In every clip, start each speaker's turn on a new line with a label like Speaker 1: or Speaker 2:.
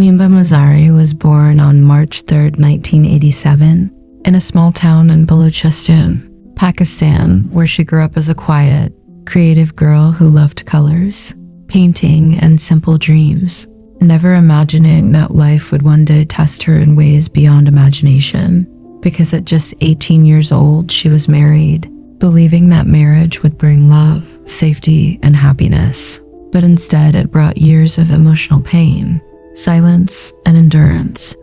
Speaker 1: Muniba Mazari was born on March 3, 1987, in a small town in Balochistan, Pakistan, where she grew up as a quiet, creative girl who loved colors, painting, and simple dreams, never imagining that life would one day test her in ways beyond imagination, because at just 18 years old, she was married, believing that marriage would bring love, safety, and happiness. But instead, it brought years of emotional pain, silence, and endurance.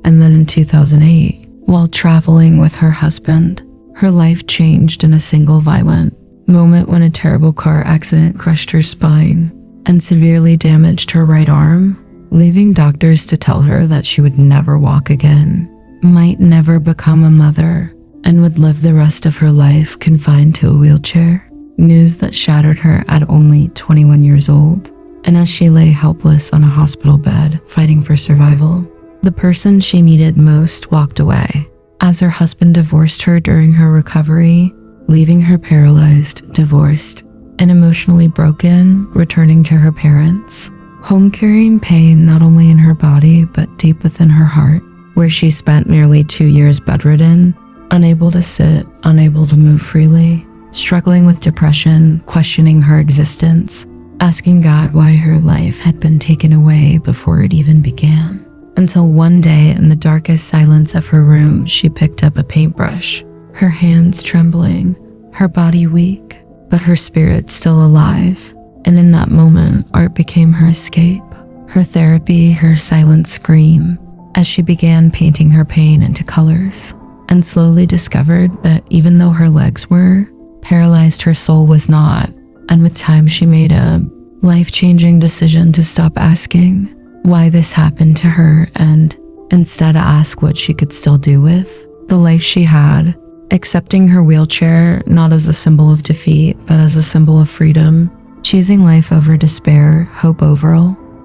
Speaker 1: And then in 2008, while traveling with her husband, her life changed in a single violent moment when a terrible car accident crushed her spine and severely damaged her right arm, leaving doctors to tell her that she would never walk again, might never become a mother, and would live the rest of her life confined to a wheelchair. News that shattered her at only 21 years old. And as she lay helpless on a hospital bed, fighting for survival, the person she needed most walked away, as her husband divorced her during her recovery, leaving her paralyzed, divorced, and emotionally broken, returning to her parents, home carrying pain not only in her body but deep within her heart, where she spent nearly 2 years bedridden, unable to sit, unable to move freely, struggling with depression, questioning her existence, asking God why her life had been taken away before it even began. Until one day, in the darkest silence of her room, she picked up a paintbrush, her hands trembling, her body weak, but her spirit still alive. And in that moment, art became her escape, her therapy, her silent scream, as she began painting her pain into colors, and slowly discovered that even though her legs were paralyzed, her soul was not. And with time, she made a life-changing decision to stop asking why this happened to her and instead ask what she could still do with the life she had, accepting her wheelchair not as a symbol of defeat, but as a symbol of freedom, choosing life over despair, hope over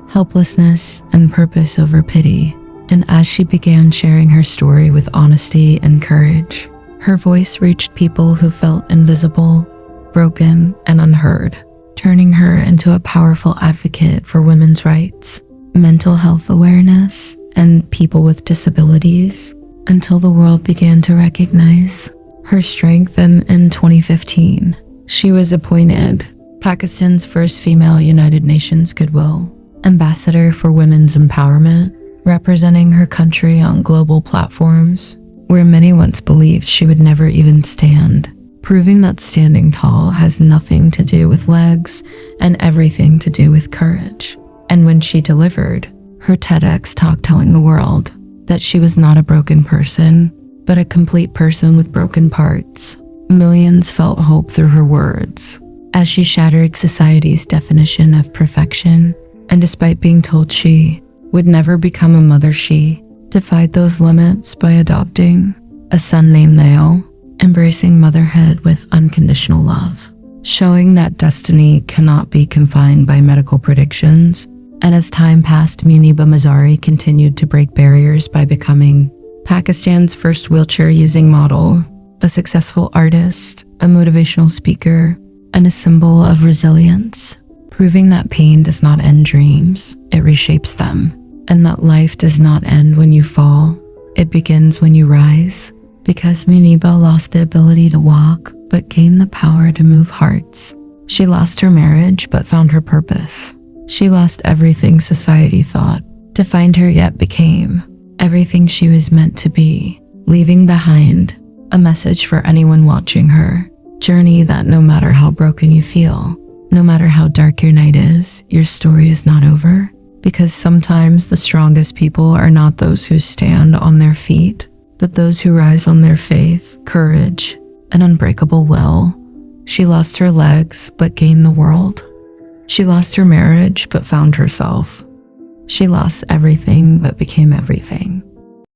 Speaker 1: helplessness, and purpose over pity. And as she began sharing her story with honesty and courage, her voice reached people who felt invisible, broken, and unheard, turning her into a powerful advocate for women's rights, mental health awareness, and people with disabilities, until the world began to recognize her strength. And in 2015, she was appointed Pakistan's first female United Nations Goodwill Ambassador for Women's Empowerment, representing her country on global platforms where many once believed she would never even stand, proving that standing tall has nothing to do with legs and everything to do with courage. And when she delivered her TEDx talk telling the world that she was not a broken person, but a complete person with broken parts, millions felt hope through her words, as she shattered society's definition of perfection. And despite being told she would never become a mother, she defied those limits by adopting a son named Leo, embracing motherhood with unconditional love, showing that destiny cannot be confined by medical predictions. And as time passed, Muniba Mazari continued to break barriers by becoming Pakistan's first wheelchair-using model, a successful artist, a motivational speaker, and a symbol of resilience, proving that pain does not end dreams, it reshapes them, and that life does not end when you fall, it begins when you rise. Because Muniba lost the ability to walk, but gained the power to move hearts. She lost her marriage, but found her purpose. She lost everything society thought defined her, yet became everything she was meant to be, leaving behind a message for anyone watching her journey that no matter how broken you feel, no matter how dark your night is, your story is not over. Because sometimes the strongest people are not those who stand on their feet, but those who rise on their faith, courage, and unbreakable will. She lost her legs, but gained the world. She lost her marriage, but found herself. She lost everything, but became everything.